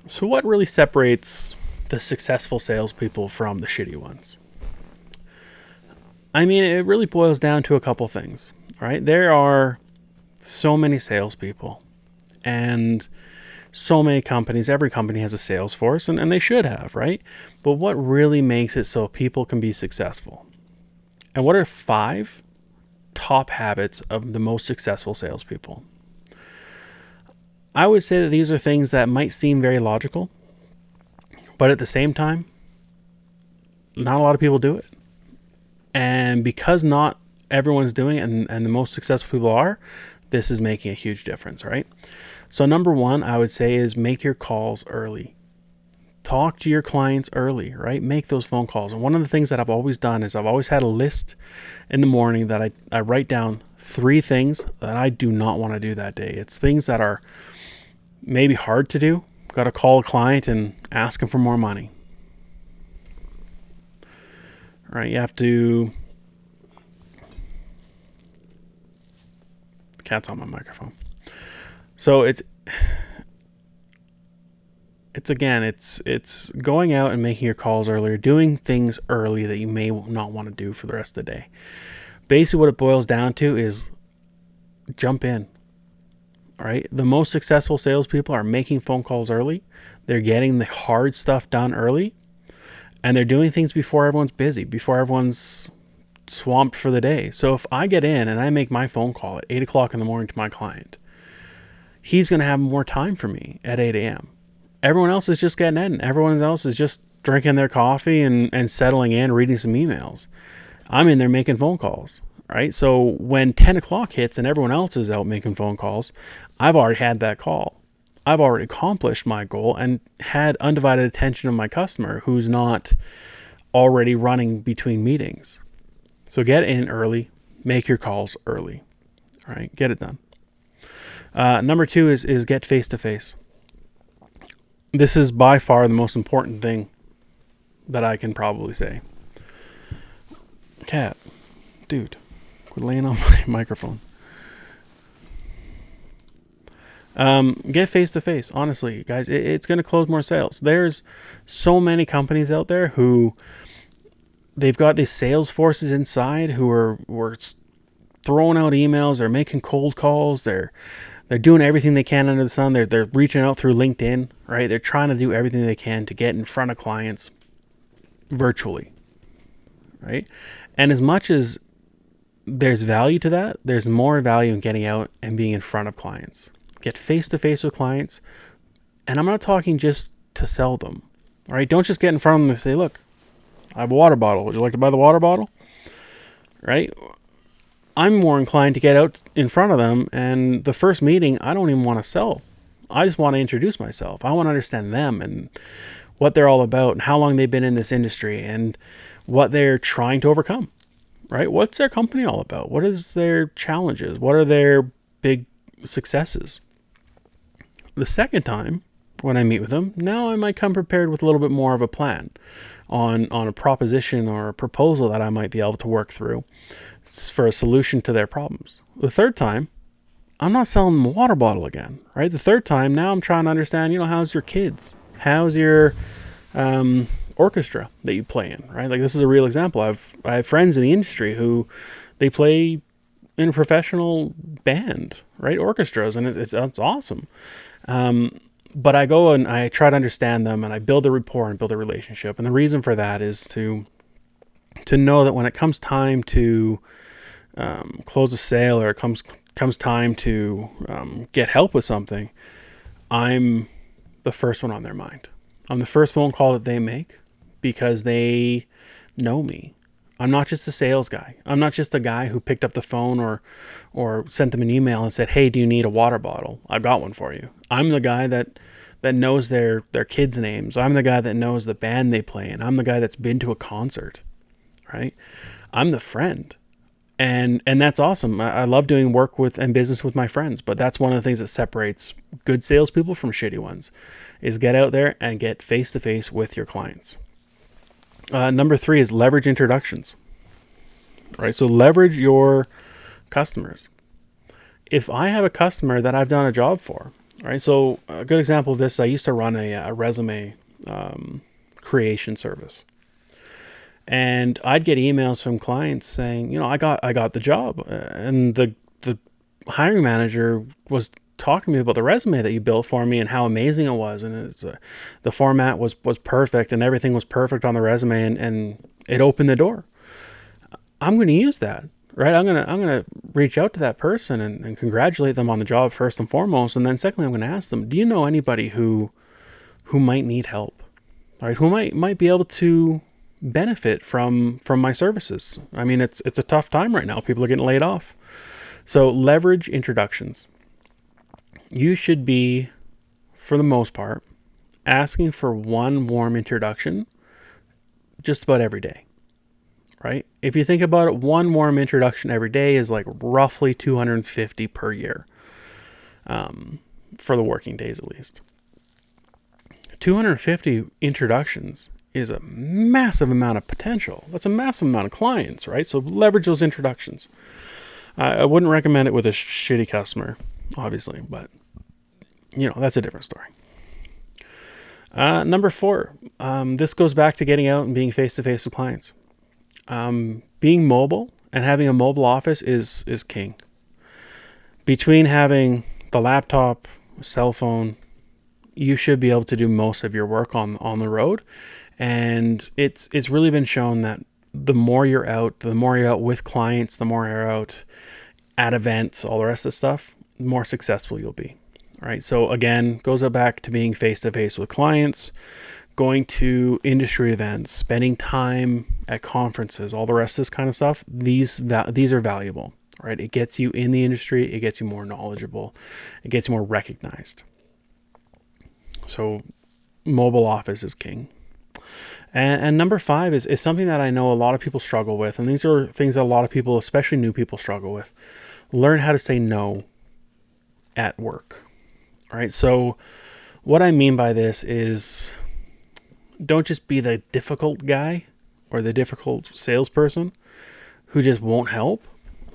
So what really separates the successful salespeople from the shitty ones? I mean, it really boils down to a couple things, right? There are so many salespeople and so many companies. Every company has a sales force, and they should have, right? But what really makes it so people can be successful? And what are 5 top habits of the most successful salespeople? I would say that these are things that might seem very logical, but at the same time, not a lot of people do it. And because not everyone's doing it, and the most successful people are, this is making a huge difference, right? So number 1, I would say, is make your calls early. Talk to your clients early, right? Make those phone calls. And one of the things that I've always done is I've always had a list in the morning that I write down 3 things that I do not want to do that day. It's things that are maybe hard to do. Got to call a client and ask them for more money. Right? You have to... The cat's on my microphone. So it's going out and making your calls earlier, doing things early that you may not want to do for the rest of the day. Basically what it boils down to is jump in. All right. The most successful salespeople are making phone calls early. They're getting the hard stuff done early, and they're doing things before everyone's busy, before everyone's swamped for the day. So if I get in and I make my phone call at 8 o'clock in the morning to my client, he's going to have more time for me at 8 a.m. Everyone else is just getting in. Everyone else is just drinking their coffee and settling in, reading some emails. I'm in there making phone calls, right? So when 10 o'clock hits and everyone else is out making phone calls, I've already had that call. I've already accomplished my goal and had undivided attention of my customer who's not already running between meetings. So get in early, make your calls early, all right? Get it done. Number 2 is get face-to-face. This is by far the most important thing that I can probably say. Cat, dude, quit laying on my microphone. Get face-to-face. Honestly, guys, it's going to close more sales. There's so many companies out there who they've got these sales forces inside who are throwing out emails. They're making cold calls. They're doing everything they can under the sun. They're reaching out through LinkedIn, right? They're trying to do everything they can to get in front of clients virtually, right? And as much as there's value to that, there's more value in getting out and being in front of clients. Get face-to-face with clients. And I'm not talking just to sell them, all right? Don't just get in front of them and say, look, I have a water bottle. Would you like to buy the water bottle? Right? I'm more inclined to get out in front of them, and the first meeting, I don't even want to sell. I just want to introduce myself. I want to understand them and what they're all about and how long they've been in this industry and what they're trying to overcome, right? What's their company all about? What is their challenges? What are their big successes? The second time, when I meet with them, now I might come prepared with a little bit more of a plan on a proposition or a proposal that I might be able to work through for a solution to their problems. The third time, I'm not selling them a water bottle again, right? The third time, now I'm trying to understand, how's your kids? How's your orchestra that you play in, right? Like, this is a real example. I have friends in the industry who they play in a professional band, right? Orchestras, and it's awesome. But I go and I try to understand them, and I build a rapport and build a relationship. And the reason for that is to know that when it comes time to close a sale, or it comes time to get help with something, I'm the first one on their mind. I'm the first phone call that they make because they know me. I'm not just a sales guy. I'm not just a guy who picked up the phone or sent them an email and said, hey, do you need a water bottle? I've got one for you. I'm the guy that knows their kids' names. I'm the guy that knows the band they play in. I'm the guy that's been to a concert, right? I'm the friend. And that's awesome. I love doing work with and business with my friends, but that's one of the things that separates good salespeople from shitty ones, is get out there and get face-to-face with your clients. Number 3 is leverage introductions, right? So leverage your customers. If I have a customer that I've done a job for, All right. So a good example of this, I used to run a resume creation service, and I'd get emails from clients saying, I got the job, and the hiring manager was talking to me about the resume that you built for me and how amazing it was, and the format was perfect and everything was perfect on the resume, and it opened the door. I'm going to use that, right? I'm gonna reach out to that person and congratulate them on the job first and foremost, and then secondly, I'm going to ask them, do you know anybody who might need help, all right? Who might be able to benefit from my services? I mean, it's a tough time right now. People are getting laid off, so leverage introductions. You should be, for the most part, asking for one warm introduction just about every day, right? If you think about it, one warm introduction every day is like roughly 250 per year, for the working days at least. 250 introductions is a massive amount of potential. That's a massive amount of clients, right? So leverage those introductions. I wouldn't recommend it with a shitty customer, obviously, but that's a different story. Number 4, this goes back to getting out and being face-to-face with clients. Being mobile and having a mobile office is king. Between having the laptop, cell phone, you should be able to do most of your work on the road. And it's really been shown that the more you're out with clients, the more you're out at events, all the rest of the stuff, the more successful you'll be. All right. So again, goes back to being face-to-face with clients, going to industry events, spending time at conferences, all the rest of this kind of stuff. These are valuable, right? It gets you in the industry. It gets you more knowledgeable. It gets you more recognized. So mobile office is king. And number 5 is something that I know a lot of people struggle with. And these are things that a lot of people, especially new people, struggle with. Learn how to say no at work. All right. So what I mean by this is, don't just be the difficult guy or the difficult salesperson who just won't help,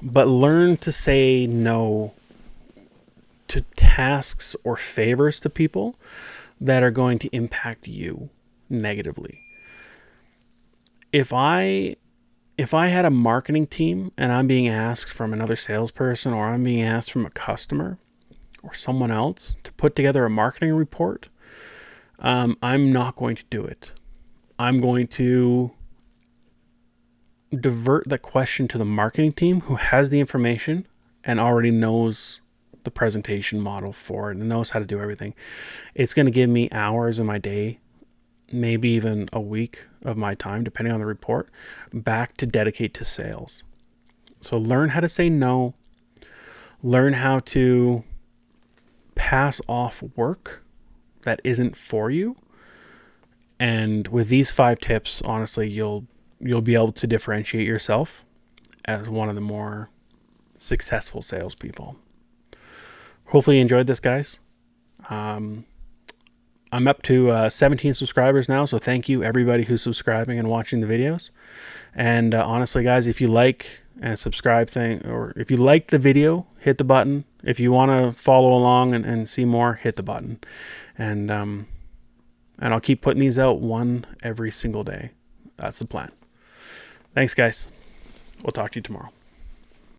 but learn to say no to tasks or favors to people that are going to impact you negatively. If I had a marketing team and I'm being asked from another salesperson, or I'm being asked from a customer or someone else to put together a marketing report, I'm not going to do it. I'm going to divert the question to the marketing team who has the information and already knows the presentation model for it and knows how to do everything. It's going to give me hours in my day, maybe even a week of my time, depending on the report, back to dedicate to sales. So learn how to say no. Learn how to pass off work that isn't for you. And with these 5 tips, honestly, you'll be able to differentiate yourself as one of the more successful salespeople. Hopefully you enjoyed this, guys. I'm up to 17 subscribers now, so thank you everybody who's subscribing and watching the videos. And honestly, guys, if you like and subscribe or if you like the video, hit the button. If you want to follow along and see more, hit the button. And I'll keep putting these out one every single day. That's the plan. Thanks, guys. We'll talk to you tomorrow.